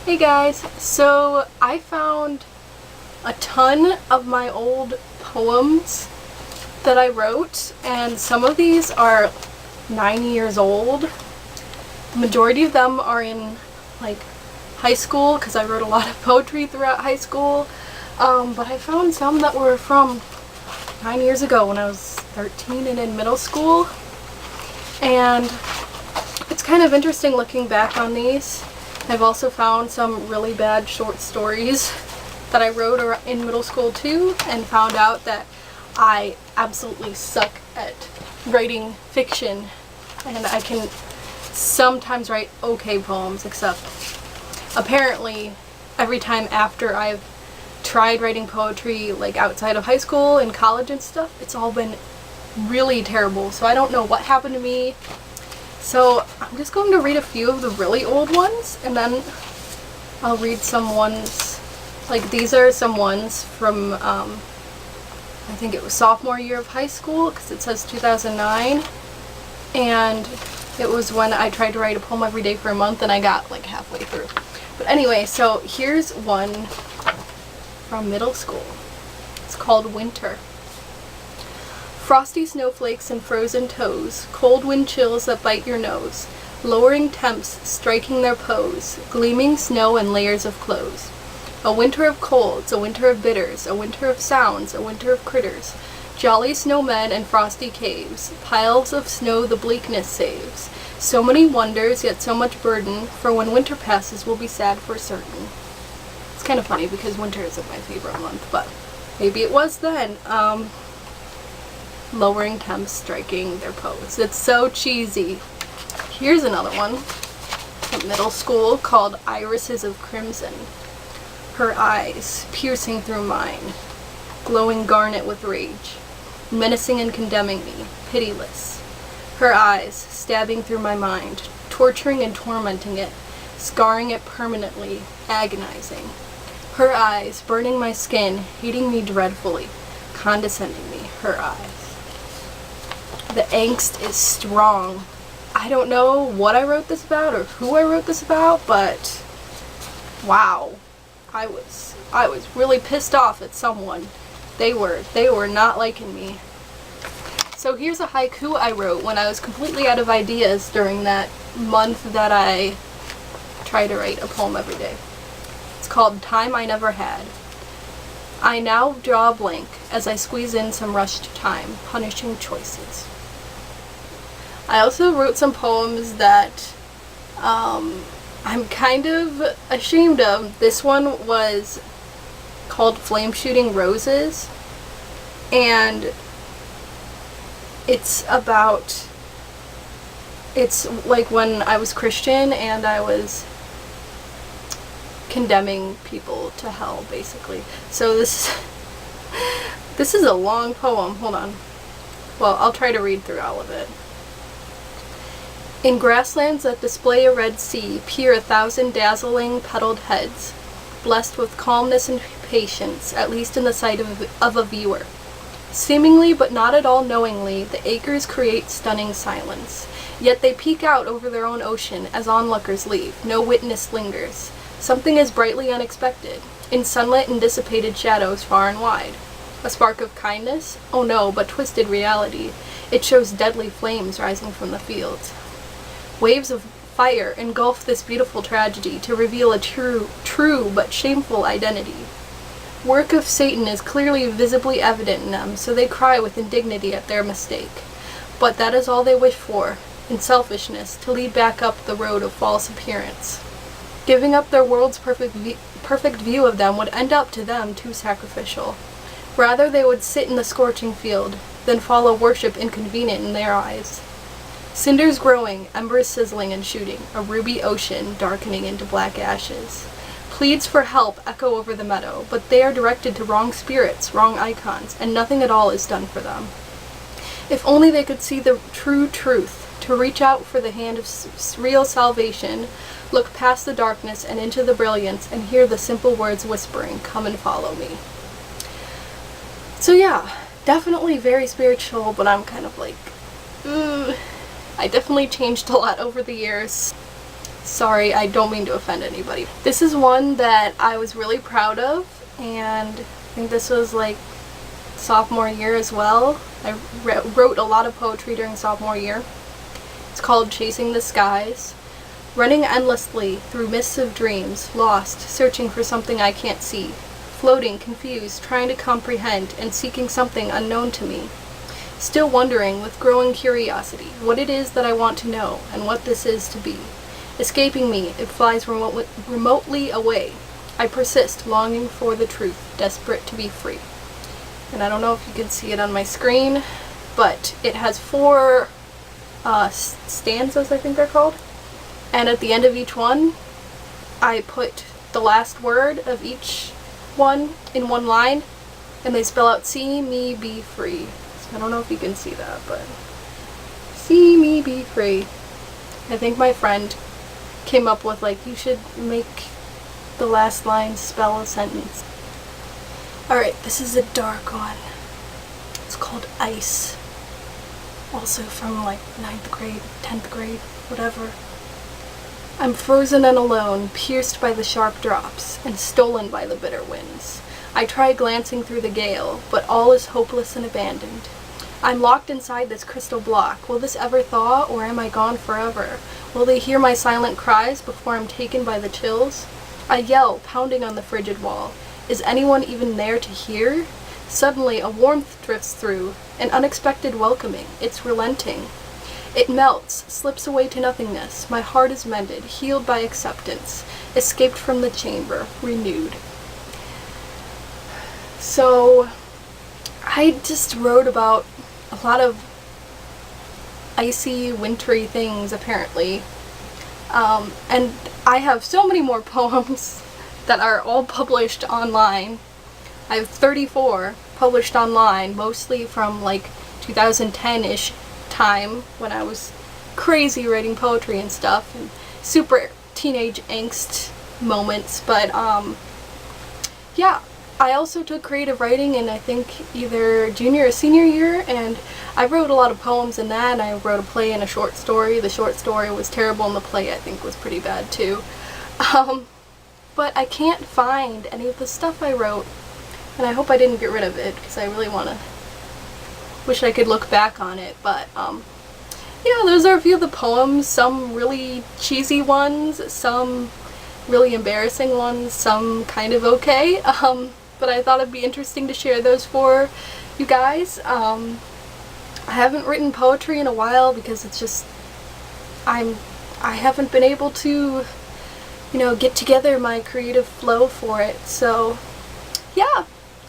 Hey guys, so I found a ton of my old poems that I wrote, and some of these are 9 years old. The majority of them are in like high school because I wrote a lot of poetry throughout high school, but I found some that were from 9 years ago when I was 13 and in middle school, and it's kind of interesting looking back on these. I've also found some really bad short stories that I wrote in middle school too, and found out that I absolutely suck at writing fiction, and I can sometimes write okay poems, except apparently every time after I've tried writing poetry like outside of high school and college and stuff, it's all been really terrible. So I don't know what happened to me. So I'm just going to read a few of the really old ones, and then I'll read some ones, like these are some ones from, I think it was sophomore year of high school, because it says 2009, and it was when I tried to write a poem every day for a month, and I got like halfway through. But anyway, so here's one from middle school. It's called Winter. Frosty snowflakes and frozen toes, cold wind chills that bite your nose, lowering temps striking their pose, gleaming snow and layers of clothes. A winter of colds, a winter of bitters, a winter of sounds, a winter of critters, jolly snowmen and frosty caves, piles of snow the bleakness saves. So many wonders, yet so much burden, for when winter passes we'll be sad for certain. It's kind of funny because winter isn't my favorite month, but maybe it was then. Lowering temps striking their pose. It's so cheesy. Here's another one from middle school called Irises of Crimson. Her eyes piercing through mine, glowing garnet with rage, menacing and condemning me, pitiless. Her eyes stabbing through my mind, torturing and tormenting it, scarring it permanently, agonizing. Her eyes burning my skin, hating me dreadfully, condescending me, her eyes. The angst is strong. I don't know what I wrote this about or who I wrote this about, but wow. I was really pissed off at someone. They were not liking me. So here's a haiku I wrote when I was completely out of ideas during that month that I tried to write a poem every day. It's called Time I Never Had. I now draw a blank as I squeeze in some rushed time, punishing choices. I also wrote some poems that I'm kind of ashamed of. This one was called Flame Shooting Roses, and it's like when I was Christian and I was condemning people to hell, basically. So this is a long poem. Hold on. Well, I'll try to read through all of it. In grasslands that display a red sea, peer 1,000 dazzling petaled heads, blessed with calmness and patience, at least in the sight of a viewer. Seemingly, but not at all knowingly, the acres create stunning silence. Yet they peek out over their own ocean as onlookers leave. No witness lingers. Something is brightly unexpected, in sunlit and dissipated shadows far and wide. A spark of kindness? Oh no, but twisted reality. It shows deadly flames rising from the fields. Waves of fire engulf this beautiful tragedy to reveal a true but shameful identity. Work of Satan is clearly visibly evident in them, so they cry with indignity at their mistake. But that is all they wish for, in selfishness, to lead back up the road of false appearance. Giving up their world's perfect view of them would end up to them too sacrificial. Rather they would sit in the scorching field, than follow worship inconvenient in their eyes. Cinders growing, embers sizzling and shooting, a ruby ocean darkening into black ashes. Pleads for help echo over the meadow, but they are directed to wrong spirits, wrong icons, and nothing at all is done for them. If only they could see the true truth, to reach out for the hand of real salvation, look past the darkness and into the brilliance, and hear the simple words whispering, "Come and follow me." So yeah, definitely very spiritual, but I'm kind of like, I definitely changed a lot over the years. Sorry, I don't mean to offend anybody. This is one that I was really proud of, and I think this was like sophomore year as well. I wrote a lot of poetry during sophomore year. It's called Chasing the Skies. Running endlessly through mists of dreams, lost, searching for something I can't see. Floating, confused, trying to comprehend, and seeking something unknown to me. Still wondering, with growing curiosity, what it is that I want to know, and what this is to be. Escaping me, it flies remotely away. I persist, longing for the truth, desperate to be free. And I don't know if you can see it on my screen, but it has 4 stanzas, I think they're called. And at the end of each one, I put the last word of each one in one line, and they spell out "see me be free." So I don't know if you can see that, but see me be free. I think my friend came up with, like, you should make the last line spell a sentence. Alright, this is a dark one. It's called Ice. Also from like 9th grade, 10th grade, whatever. I'm frozen and alone, pierced by the sharp drops, and stolen by the bitter winds. I try glancing through the gale, but all is hopeless and abandoned. I'm locked inside this crystal block. Will this ever thaw, or am I gone forever? Will they hear my silent cries before I'm taken by the chills? I yell, pounding on the frigid wall. Is anyone even there to hear? Suddenly, a warmth drifts through, an unexpected welcoming. It's relenting. It melts, slips away to nothingness. My heart is mended, healed by acceptance, escaped from the chamber, renewed. So, I just wrote about a lot of icy, wintry things, apparently. And I have so many more poems that are all published online. I have 34 published online, mostly from like 2010-ish time, when I was crazy writing poetry and stuff, and super teenage angst moments. But yeah, I also took creative writing in, I think, either junior or senior year, and I wrote a lot of poems in that, and I wrote a play and a short story. The short story was terrible, and the play, I think, was pretty bad too. But I can't find any of the stuff I wrote, and I hope I didn't get rid of it, because I really wish I could look back on it. But yeah, those are a few of the poems, some really cheesy ones, some really embarrassing ones, some kind of okay. But I thought it'd be interesting to share those for you guys. I haven't written poetry in a while because it's just, I haven't been able to, get together my creative flow for it. So yeah,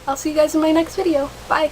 I'll see you guys in my next video. Bye!